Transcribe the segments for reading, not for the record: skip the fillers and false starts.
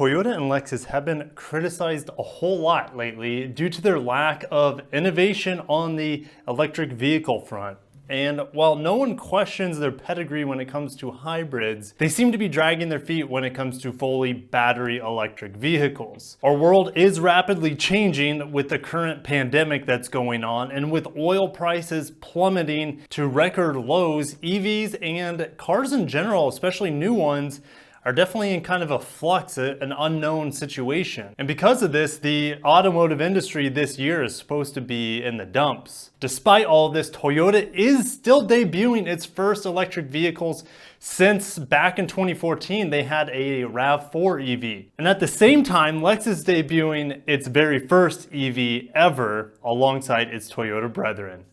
Toyota and Lexus have been criticized a whole lot lately due to their lack of innovation on the electric vehicle front. And while no one questions their pedigree when it comes to hybrids, they seem to be dragging their feet when it comes to fully battery electric vehicles. Our world is rapidly changing with the current pandemic that's going on, and with oil prices plummeting to record lows, EVs and cars in general, especially new ones, are definitely in kind of a flux, an unknown situation. And because of this, the automotive industry this year is supposed to be in the dumps. Despite all of this, Toyota is still debuting its first electric vehicles since back in 2014 they had a RAV4 EV. And at the same time, Lexus is debuting its very first EV ever alongside its Toyota brethren.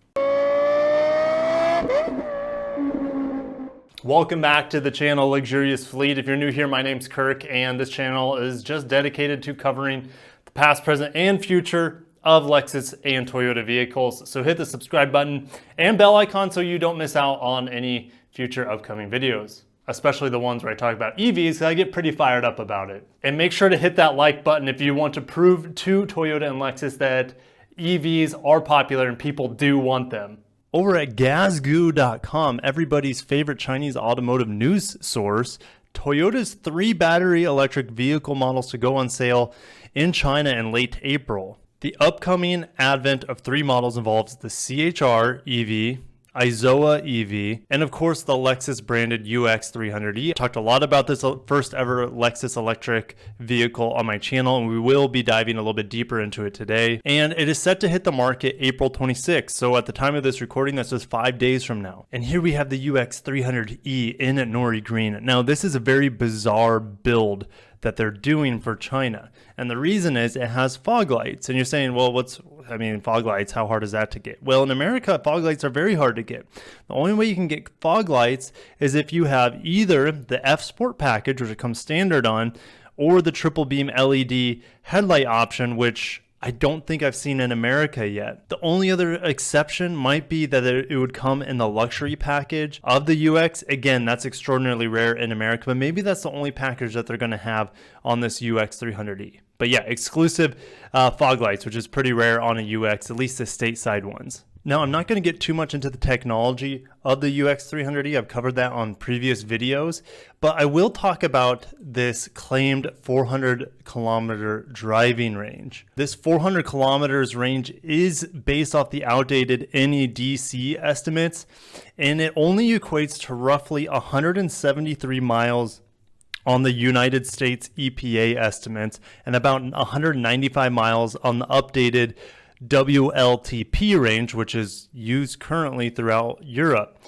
Welcome back to the channel Luxurious Fleet. If you're new here, my name's Kirk, and this channel is just dedicated to covering the past, present, and future of Lexus and Toyota vehicles. So hit the subscribe button and bell icon so you don't miss out on any future upcoming videos, especially the ones where I talk about EVs. I get pretty fired up about it. And make sure to hit that like button if you want to prove to Toyota and Lexus that EVs are popular and people do want them. Over at Gazgoo.com, everybody's favorite Chinese automotive news source, Toyota's 3 battery electric vehicle models to go on sale in China in late April. The upcoming advent of 3 models involves the CHR EV, Izoa EV, and of course the Lexus branded UX300E. I talked a lot about this first ever Lexus electric vehicle on my channel, and we will be diving a little bit deeper into it today. And it is set to hit the market April 26th. So at the time of this recording, that's just 5 days from now. And here we have the UX300E in Nori Green. Now this is a very bizarre build that they're doing for China. And the reason is it has fog lights. And you're saying, well, fog lights, how hard is that to get? Well, in America, fog lights are very hard to get. The only way you can get fog lights is if you have either the F Sport package, which it comes standard on, or the triple beam LED headlight option, which I don't think I've seen in America yet. The only other exception might be that it would come in the luxury package of the UX. Again, that's extraordinarily rare in America, but maybe that's the only package that they're going to have on this UX300E. But yeah, exclusive fog lights, which is pretty rare on a UX, at least the stateside ones. Now, I'm not going to get too much into the technology of the UX300E. I've covered that on previous videos, but I will talk about this claimed 400 kilometer driving range. This 400 kilometers range is based off the outdated NEDC estimates, and it only equates to roughly 173 miles on the United States EPA estimates and about 195 miles on the updated WLTP range, which is used currently throughout Europe.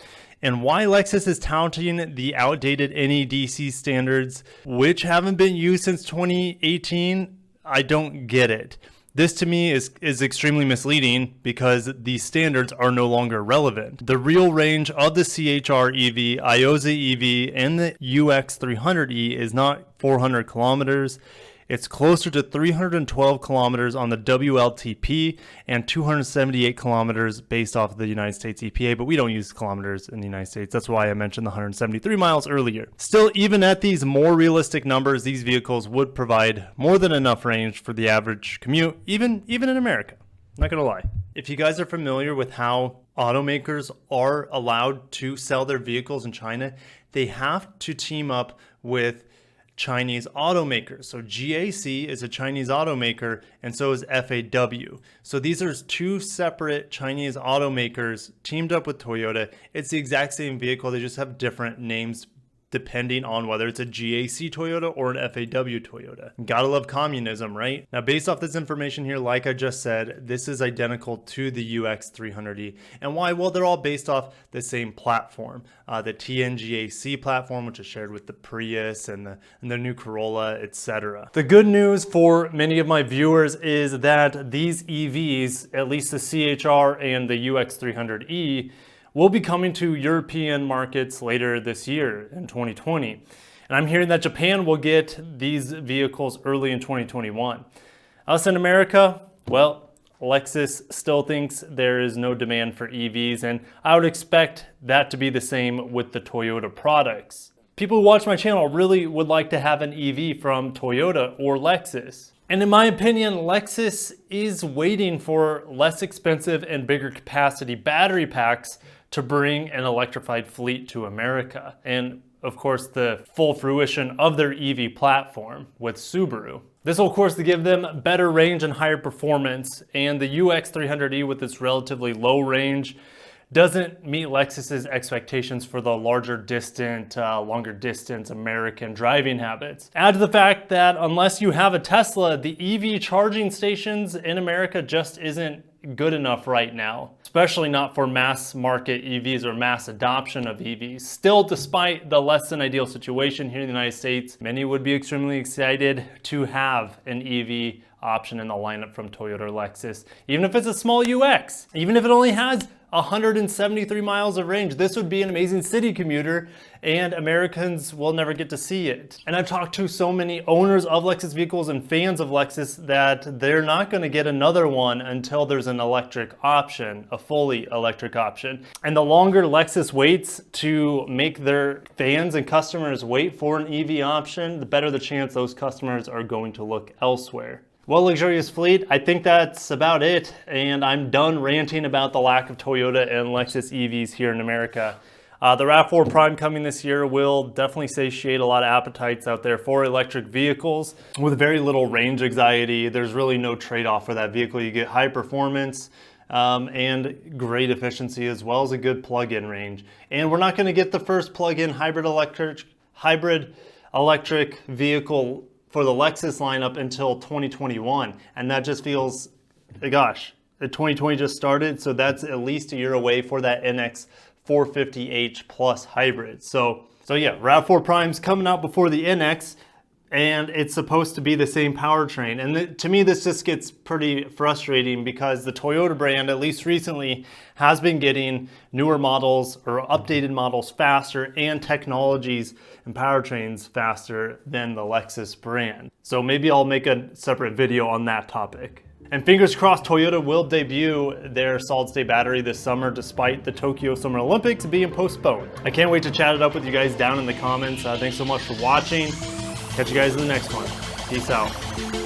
And why Lexus is touting the outdated NEDC standards, which haven't been used since 2018, I don't get it. This to me is extremely misleading because these standards are no longer relevant. The real range of the CHR EV, Izoa EV, and the UX300E is not 400 kilometers. It's closer to 312 kilometers on the WLTP and 278 kilometers based off of the United States EPA, but we don't use kilometers in the United States. That's why I mentioned the 173 miles earlier. Still, even at these more realistic numbers, these vehicles would provide more than enough range for the average commute, even in America. Not gonna lie. If you guys are familiar with how automakers are allowed to sell their vehicles in China, they have to team up with Chinese automakers. So GAC is a Chinese automaker, and so is FAW. So these are 2 separate Chinese automakers teamed up with Toyota. It's the exact same vehicle, they just have different names depending on whether it's a GAC Toyota or an FAW Toyota. Gotta love communism, right? Now, based off this information here, like I just said, this is identical to the UX300E. And why? Well, they're all based off the same platform, the TNGAC platform, which is shared with the Prius and the new Corolla, etc. The good news for many of my viewers is that these EVs, at least the CHR and the UX300E, will be coming to European markets later this year in 2020. And I'm hearing that Japan will get these vehicles early in 2021. Us in America, well, Lexus still thinks there is no demand for EVs, and I would expect that to be the same with the Toyota products. people who watch my channel really would like to have an EV from Toyota or Lexus. And in my opinion, Lexus is waiting for less expensive and bigger capacity battery packs to bring an electrified fleet to America. And of course, the full fruition of their EV platform with Subaru. This will, of course, give them better range and higher performance, and the UX300E with its relatively low range doesn't meet Lexus's expectations for the longer distance American driving habits. Add to the fact that unless you have a Tesla, the EV charging stations in America just isn't good enough right now, especially not for mass market EVs or mass adoption of EVs. Still, despite the less than ideal situation here in the United States, many would be extremely excited to have an EV option in the lineup from Toyota or Lexus, even if it's a small UX, even if it only has 173 miles of range. This would be an amazing city commuter, and Americans will never get to see it. And I've talked to so many owners of Lexus vehicles and fans of Lexus that they're not going to get another one until there's an electric option, a fully electric option. And the longer Lexus waits to make their fans and customers wait for an EV option, the better the chance those customers are going to look elsewhere. Well, luxurious fleet, I think that's about it, and I'm done ranting about the lack of Toyota and Lexus EVs here in America. The RAV4 Prime coming this year will definitely satiate a lot of appetites out there for electric vehicles with very little range anxiety. There's really no trade-off for that vehicle. You get high performance and great efficiency, as well as a good plug-in range. And we're not going to get the first plug-in hybrid electric vehicle for the Lexus lineup until 2021. And that just feels, gosh, 2020 just started, so that's at least a year away for that NX 450h Plus hybrid. So yeah, RAV4 Prime's coming out before the NX, and it's supposed to be the same powertrain. And to me, this just gets pretty frustrating because the Toyota brand, at least recently, has been getting newer models or updated models faster and technologies and powertrains faster than the Lexus brand. So maybe I'll make a separate video on that topic. And fingers crossed, Toyota will debut their solid-state battery this summer despite the Tokyo Summer Olympics being postponed. I can't wait to chat it up with you guys down in the comments. Thanks so much for watching. Catch you guys in the next one. Peace out.